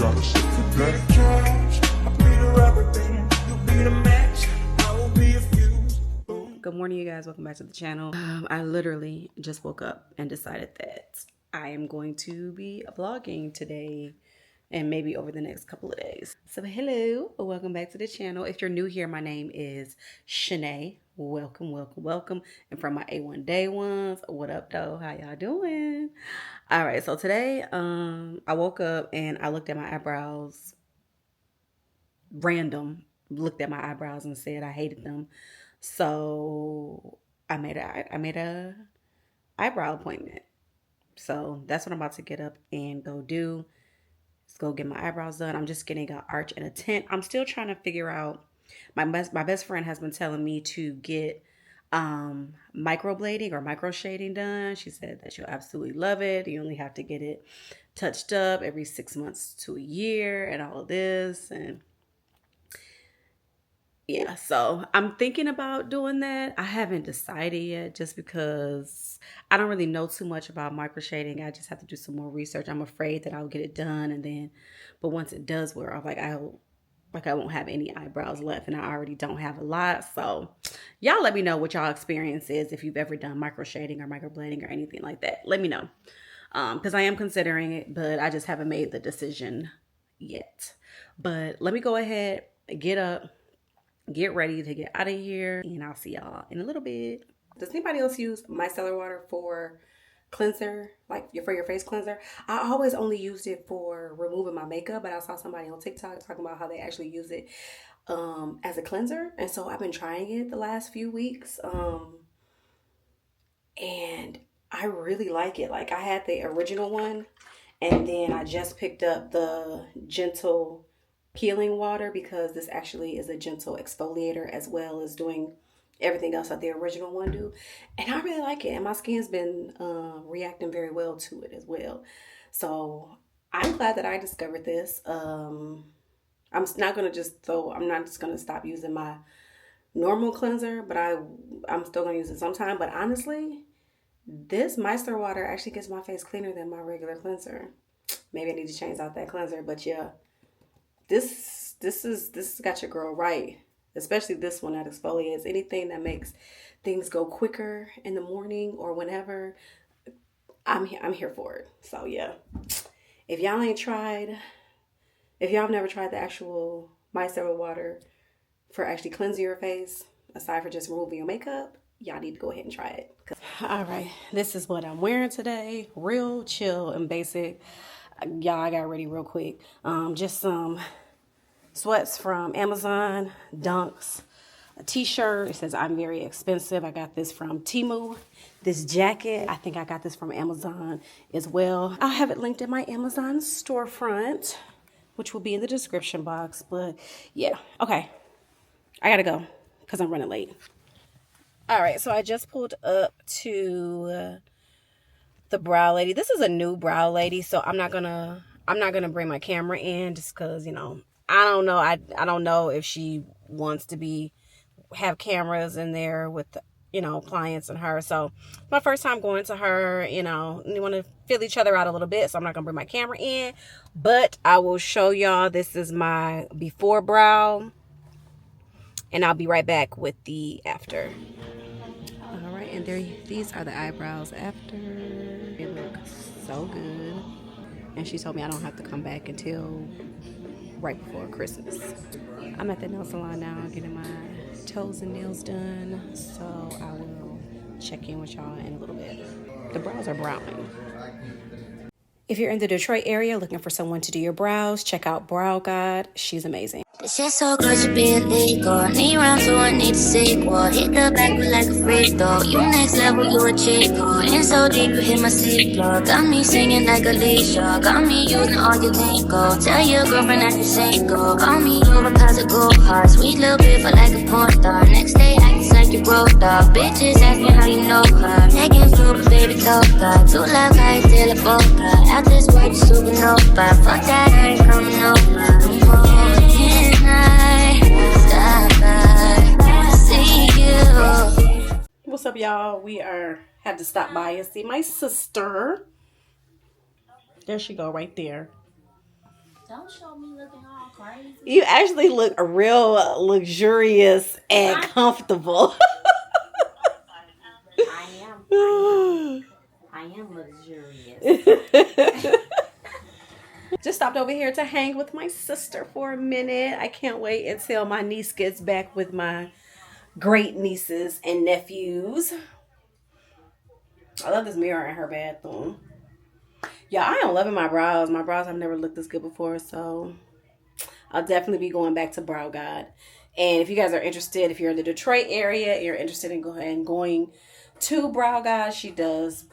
gotta sit for that cash. I'll be the rubber band, you'll be the match, I will be a fuse. Good morning, you guys. Welcome back to the channel. I literally just woke up and decided that I am going to be vlogging today and maybe over the next couple of days. So hello, welcome back to the channel. If you're new here, my name is Shanae. Welcome, welcome, welcome. And from my A1 day ones, what up though? How y'all doing? All right, so today I woke up and I looked at my eyebrows looked at my eyebrows and said I hated them. So I made a eyebrow appointment. So that's what I'm about to get up and go do. Let's go get my eyebrows done. I'm just getting an arch and a tint. I'm still trying to figure out. My best friend has been telling me to get microblading or micro shading done. She said that she'll absolutely love it. You only have to get it touched up every 6 months to a year and all of this. And yeah, so I'm thinking about doing that. I haven't decided yet just because I don't really know too much about micro shading. I just have to do some more research. I'm afraid that I'll get it done but once it does wear off, I won't have any eyebrows left, and I already don't have a lot. So y'all let me know what y'all experience is, if you've ever done micro shading or microblading or anything like that. Let me know. Because I am considering it, but I just haven't made the decision yet. But let me go ahead, get up, get ready to get out of here, and I'll see y'all in a little bit. Does anybody else use micellar water for cleanser, like for your face cleanser? I always only used it for removing my makeup, but I saw somebody on TikTok talking about how they actually use it as a cleanser, and so I've been trying it the last few weeks, and I really like it. Like, I had the original one, and then I just picked up the gentle peeling water because this actually is a gentle exfoliator as well as doing everything else that the original one do, and I really like it, and my skin's been reacting very well to it as well. So I'm glad that I discovered this. I'm not just gonna stop using my normal cleanser, but I'm still gonna use it sometime. But honestly, this micellar water actually gets my face cleaner than my regular cleanser. Maybe I need to change out that cleanser, but yeah, this got your girl right. Especially this one that exfoliates. Anything that makes things go quicker in the morning or whenever, I'm here for it. So yeah, if y'all have never tried the actual micellar water for actually cleansing your face, aside for just removing your makeup, y'all need to go ahead and try it. All right, this is what I'm wearing today. Real chill and basic. Y'all, I got ready real quick. Just some sweats from Amazon, Dunks, a t-shirt. It says I'm very expensive. I got this from Temu. This jacket, I think I got this from Amazon as well. I'll have it linked in my Amazon storefront, which will be in the description box. But yeah, okay, I gotta go because I'm running late. All right, so I just pulled up to the Brow Lady. This is a new Brow Lady, so I'm not gonna bring my camera in just because, you know, I don't know. I don't know if she wants to have cameras in there with, you know, clients and her. So my first time going to her, you know, we want to feel each other out a little bit. So I'm not going to bring my camera in, but I will show y'all. This is my before brow, and I'll be right back with the after. All right. And these are the eyebrows after. They look so good. And she told me I don't have to come back until right before Christmas. I'm at the nail salon now getting my toes and nails done, so I will check in with y'all in a little bit. The brows are browning. If you're in the Detroit area looking for someone to do your brows, check out Brow God. She's amazing. This shit so good to be illegal. Need round two, I need a sequel. Hit the back with like a free throw. You next level, you a chico. In so deep, you hit my sleep floor. Got me singing like a lead show. Got me using all your lingo. Tell your girlfriend that you're single. Call me over cause I go hard. Sweet little bit for like a porn star. Next day, acting like you broke up. Bitches asking how you know her. Taking fruit, baby, coca. 2 love guys, still a boca. Out this world, supernova. Fuck that, I ain't coming over. What's up, y'all? We had to stop by and see my sister. There she go, right there. Don't show me looking all crazy. You actually look real luxurious and comfortable. I am luxurious. Just stopped over here to hang with my sister for a minute. I can't wait until my niece gets back with my great nieces and nephews. I love this mirror in her bathroom. Yeah, I am loving my brows. My brows have never looked this good before, so I'll definitely be going back to Brow God. And if you guys are interested, if you're in the Detroit area and you're interested in going to Brow God, she does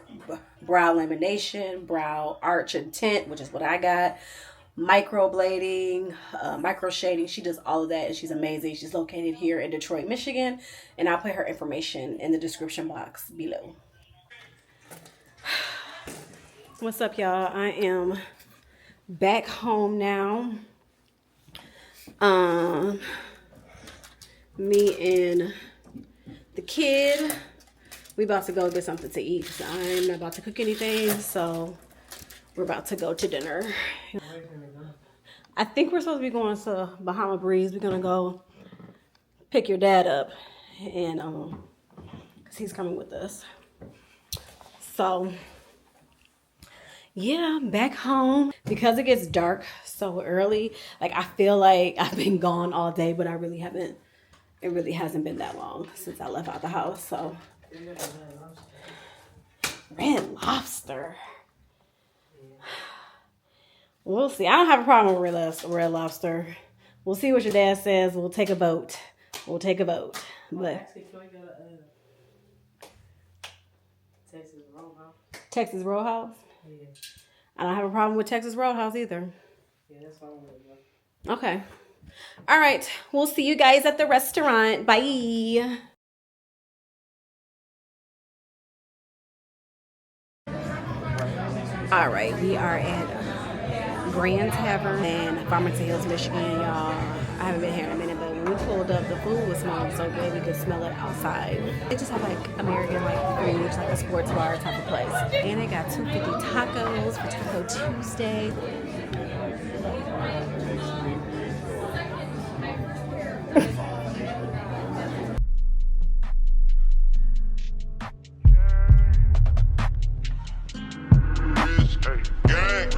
brow lamination, brow arch and tint, which is what I got, microblading, micro shading. She does all of that, and she's amazing. She's located here in Detroit, Michigan, and I'll put her information in the description box below. What's up, y'all? I am back home now. Me and the kid, we about to go get something to eat because I'm not about to cook anything, so we're about to go to dinner. I think we're supposed to be going to Bahama Breeze. We're gonna go pick your dad up, and because he's coming with us. So yeah, back home. Because it gets dark so early, like I feel like I've been gone all day, but I really haven't. It really hasn't been that long since I left out the house. So Red Lobster. We'll see. I don't have a problem with Red Lobster. We'll see what your dad says. We'll take a vote. We'll take a vote. But Texas Roadhouse? Yeah. I don't have a problem with Texas Roadhouse either. Yeah, that's fine with it. Okay. All right. We'll see you guys at the restaurant. Bye. All right. We are at Grand Tavern in Farmington Hills, Michigan, y'all. I haven't been here in a minute, but when we pulled up, the food was smelling so good we could smell it outside. They just have like American like food, it's like a sports bar type of place. And they got $2.50 tacos for Taco Tuesday. Gang.